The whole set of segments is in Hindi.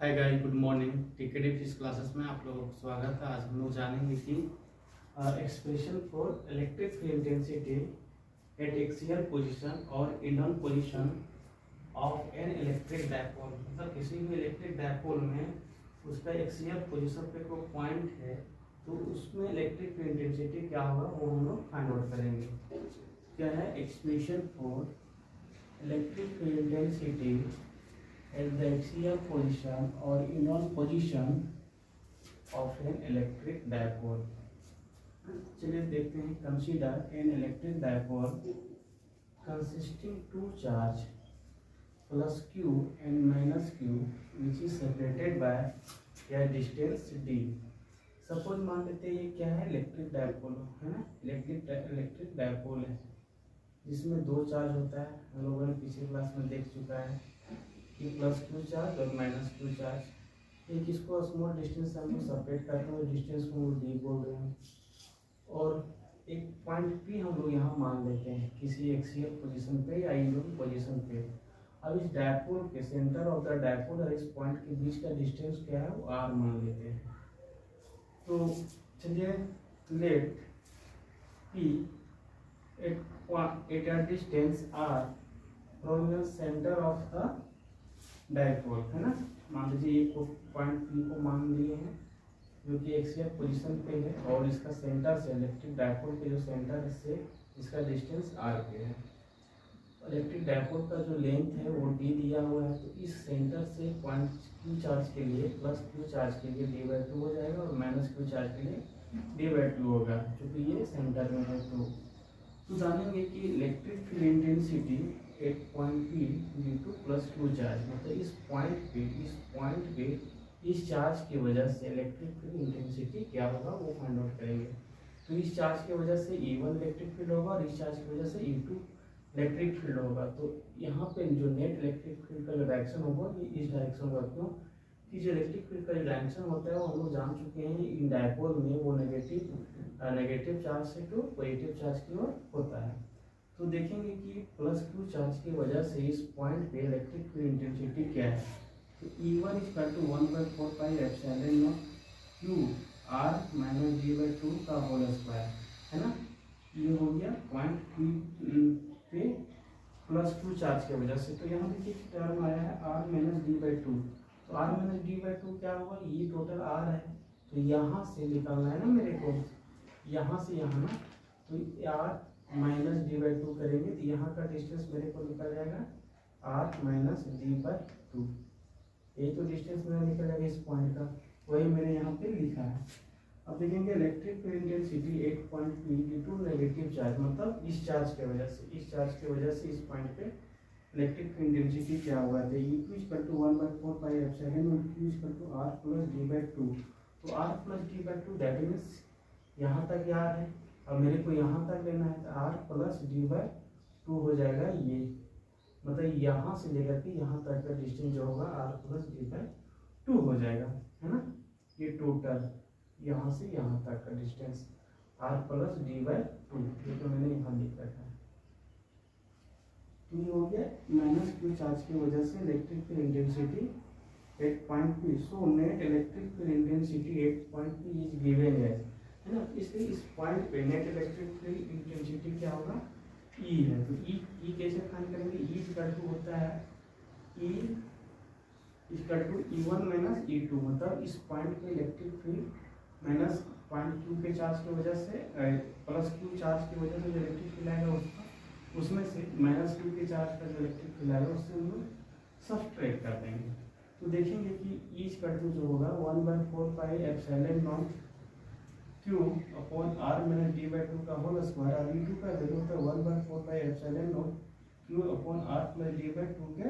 हाय guys, good morning. TKD physics classes में आप लोगों का स्वागत है। आज हम लोग जानेंगे कि expression for electric field intensity at axial position और end on position of an electric dipole. मतलब किसी भी इलेक्ट्रिक डायपोल में उसका एक्सियल पोजीशन पे कोई पॉइंट है तो उसमें इलेक्ट्रिक फील्ड इंटेंसिटी क्या होगा वो हम लोग फाइंड आउट करेंगे। क्या है expression for electric field intensity at the axial position or inner position of an electric dipole। चलिए देखते हैं। Consider an electric dipole consisting two charge plus q and minus q which is separated by a distance d। Suppose मान लेते हैं ये क्या है, इलेक्ट्रिक डायपोल है ना। इलेक्ट्रिक डायपोल है जिसमें दो चार्ज होता है। हम लोगों ने पिछले क्लास में देख चुका है कि प्लस क्यू चार्ज और माइनस क्यू चार्ज। एक इसको स्मॉल डिस्टेंस से हम लोग सेपरेट करते हैं, डिस्टेंस को डी बोल रहे हैं। और एक पॉइंट पी हम लोग यहाँ मान लेते हैं किसी एक्सियल पोजीशन पे या इंडोन पोजीशन पे। अब इस डायपोल के सेंटर ऑफ द डायपोल और इस पॉइंट के बीच का डिस्टेंस क्या है वो आर मान लेते हैं। तो चलिए let P at a distance r from the centre of the dipole है ना। मान लीजिए एक पॉइंट पी को मान लिए हैं जो कि एक्सियल पोजीशन पे है और इसका सेंटर से इलेक्ट्रिक डायपोल के जो सेंटर से इसका डिस्टेंस आर पे है। इलेक्ट्रिक डायपोल का जो लेंथ है वो डी दिया हुआ है। तो इस सेंटर से पॉइंट क्यू चार्ज के लिए प्लस क्यू चार्ज के लिए d/2 हो जाएगा और माइनस क्यू चार्ज के लिए d/2 होगा क्योंकि ये सेंटर में है। तो जानेंगे कि इलेक्ट्रिक फील्ड इंटेंसिटी एक point P due two plus Q charge, मतलब इस पॉइंट पे इस चार्ज की वजह से इलेक्ट्रिक फील्ड इंटेंसिटी क्या होगा वो फाइंड आउट करेंगे। तो इस चार्ज की वजह से E1 इलेक्ट्रिक फील्ड होगा और इस चार्ज की वजह से E2 इलेक्ट्रिक फील्ड होगा। तो यहाँ पे जो नेट इलेक्ट्रिक फील्ड का जो डायरेक्शन होगा ये इस डायरेक्शन होगा। क्यों कि जो इलेक्ट्रिक फील्ड का जो डायरेक्शन होता है वो हम लोग जान चुके हैं इन डायपोल में वो नेगेटिव चार्ज से टू पॉजिटिव चार्ज की ओर होता है। तो देखेंगे कि प्लस क्यू चार्ज की वजह से इस पॉइंट पे इलेक्ट्रिक फील्ड इंटेंसिटी क्या है। तो E1 = 1/4 pi epsilon naught q r - d/2 का होल स्क्वायर है ना। ये हो गया पॉइंट पे प्लस क्यू चार्ज की वजह से। तो यहाँ देखिए टर्म आया है r - d/2। तो r - d/2 क्या होगा, ये टोटल r है। तो यहाँ से निकालना है ना मेरे को, यहाँ से यहाँ ना। तो r - d/2 करेंगे तो यहाँ का डिस्टेंस मेरे को निकल जाएगा r - d/2। यही तो डिस्टेंस मेरा निकल जाएगा इस पॉइंट का, वही मैंने यहाँ पे लिखा है। अब देखेंगे electric field intensity 8 point P due to negative charge, मतलब इस चार्ज की वजह से इस पॉइंट पे इलेक्ट्रिक फील्ड इंटेंसिटी क्या हुआ है। E2 = 1/4 पाई एप्सिलॉन और q = r + d/2। तो r + d/2 दैट मीन्स यहाँ तक r है। अब मेरे को यहाँ तक लेना है तो r + d/2 हो जाएगा। ये मतलब यहाँ से लेकर के यहाँ तक का डिस्टेंस जो होगा r + d/2 हो जाएगा है ना। ये टोटल यहाँ से यहाँ तक का डिस्टेंस r + d/2, ये तो मैंने यहाँ लिख रखा है। तो ये हो गया माइनस क्यू चार्ज की वजह से electric field intensity 8 point P. So net electric field intensity 8 point P is given है ना। इसलिए इस पॉइंट पे नेट इलेक्ट्रिक फील्ड इंटेंसिटी क्या होगा, ई है। तो ई कैसे फाइंड करेंगे, ई होता है ई E1 - E2, मतलब इस पॉइंट पे electric field minus point Q के चार्ज की वजह से प्लस क्यू चार्ज की वजह से जो इलेक्ट्रिक फील्ड आएगा उसमें से माइनस क्यू के चार्ज का जो इलेक्ट्रिक फील्ड आएगा उससे हम लोग सब्ट्रैक्ट कर देंगे। तो देखेंगे कि E जो होगा 1/4 pi epsilon naught q upon r - d/2 का होल स्क्वायर। और E2 का वैल्यू होता है 1/4 pi epsilon naught q upon r + d/2 के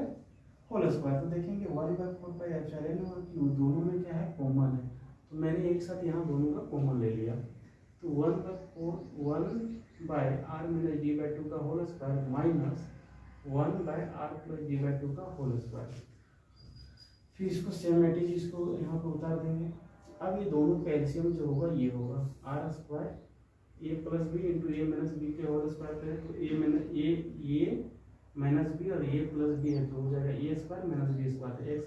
होल स्क्वायर। तो देखेंगे 1/4 पाई एप्सिलॉन और q दोनों में क्या है, कॉमन है। तो मैंने एक साथ यहाँ दोनों का कॉमन ले लिया। तो 1/r - d/2 का whole square minus 1/r + d/2 का होल स्क्वायर। फिर इसको सेमेटिक इसको यहाँ पर उतार देंगे। अब ये दोनों का एलसीएम जो होगा ये होगा r square a + b × a - b के होल स्क्वायर करें तो a - b और a + b है तो हो जाएगा a² - b² x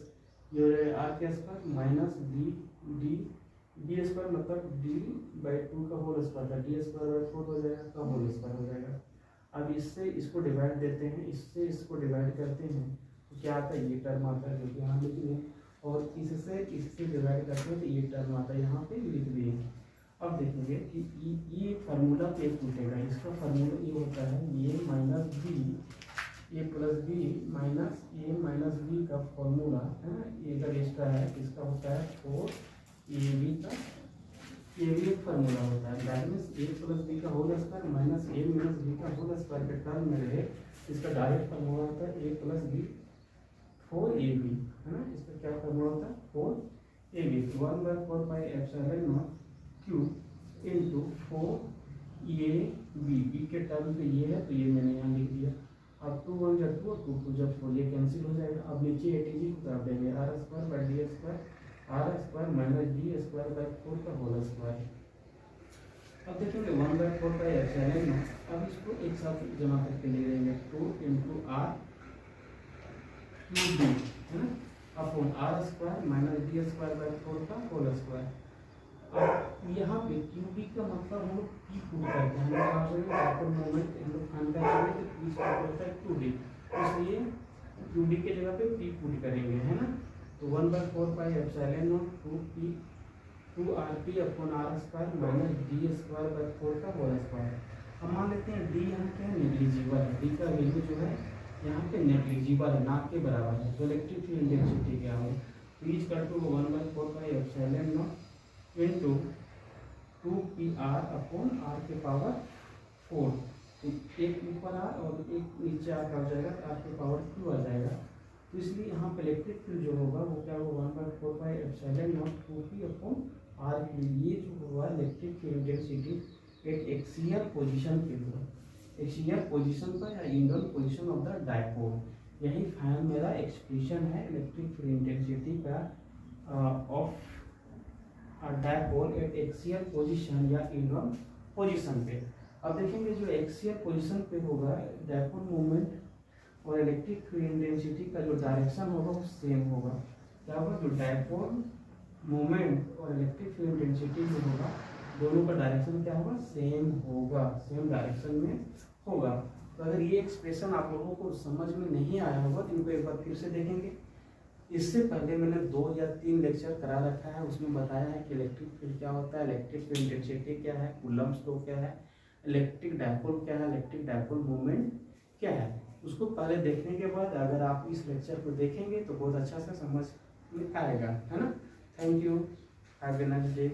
ये आर के स्क्वायर माइनस डी स्क्वायर मतलब d/2 का होल स्क्वायर का d²/4 हो जाएगा का होल स्क्वायर हो जाएगा। अब इससे इसको डिवाइड देते हैं, इससे इसको डिवाइड करते हैं तो क्या आता है, ये टर्म आता है जो कि यहाँ लिख दिए, और इससे डिवाइड करते हैं तो ये टर्म आता है, यहाँ पे लिख दिए। अब देखेंगे कि ये फार्मूला पे टूटेगा, इसका फार्मूला ये होता है ए minus B A plus B minus A minus B का फॉर्मूला है ना, ये का एक्स्ट्रा है, इसका होता है 4ab का, ये भी एक फार्मूला होता है। That means A plus B का whole square minus A minus B का होल स्क्वायर के टर्म में रहे, इसका डायरेक्ट फार्मूला होता है ए प्लस बी 4ab है ना, इसका क्या फार्मूला होता है 4ab 1/4 pi epsilon naught q into 4ab, B के टर्म पे ये है तो ये मैंने यहाँ लिख दिया। अब 2 1 जब 2 2 2 जब 4 ये कैंसिल हो जाएगा। अब नीचे एटीजी को कर देंगे r² माइनस d² 4 का होल स्क्वायर। अब देखेंगे 1/4 पाई एप्सिलॉन नॉट, अब इसको एक साथ जमा करके ले लेंगे 2 इंटू r क्यूब है ना अपॉन r² माइनस d² 4 का होल स्क्वायर। अब यहाँ पे क्यूबी का मतलब हम लोग पी पुट करते हैं, हम मोमेंट हम लोग फाइंड करेंगे तो पी स्क्वायर होता है क्यूडी, इसलिए क्यूडी के जगह पे पी पुट करेंगे है ना। तो 1/4 pi epsilon not 2rp upon r² minus d² 4 का होल स्क्वायर। अब मान लेते हैं डी यहाँ क्या है, नेग्लिजिबल है, डी का वैल्यू जो है यहाँ पे नेग्लिजिबल है, ना के बराबर है, तो इलेक्ट्रिक फील्ड इंटेंसिटी क्या हो, p = 1/4 pi epsilon not into 2pr upon r के पावर 4, तो एक ऊपर r और एक नीचे r का हो जाएगा, r के पावर 2 आ जाएगा। तो इसलिए यहाँ पे इलेक्ट्रिक फील्ड जो होगा वो क्या होगा 1/4 pi epsilon not 2p upon r, ये जो होगा इलेक्ट्रिक फील्ड इंटेंसिटी एक एक्सियल पोजीशन पे होगा, एक्सियल पोजीशन पर या इंगल पोजीशन ऑफ द डायपोल। यही फाइनल मेरा एक्सप्रेशन है इलेक्ट्रिक फील्ड इंटेंसिटी का of dipole eight axial position या इनवर्स पोजीशन पे। अब देखेंगे जो एक्सियल पोजीशन पे होगा डायपोल मोमेंट और इलेक्ट्रिक फील्ड इंटेंसिटी का जो डायरेक्शन होगा वो सेम होगा। क्या होगा, जो डायपोल मोमेंट और इलेक्ट्रिक फील्ड इंटेंसिटी जो होगा दोनों का डायरेक्शन क्या होगा, सेम होगा, सेम डायरेक्शन में होगा। तो अगर ये एक्सप्रेशन आप लोगों को समझ में नहीं आया होगा तो इनको एक बार फिर से देखेंगे। इससे पहले मैंने 2 या 3 लेक्चर करा रखा है, उसमें बताया है कि इलेक्ट्रिक फील्ड क्या होता है, इलेक्ट्रिक फील्ड इंटेंसिटी क्या है, कूलम्ब्स लॉ क्या है, इलेक्ट्रिक डायपोल क्या है, इलेक्ट्रिक डायपोल मोमेंट क्या है। उसको पहले देखने के बाद अगर आप इस लेक्चर को देखेंगे तो बहुत अच्छा से समझ में आएगा, है ना। Thank you, have a nice day.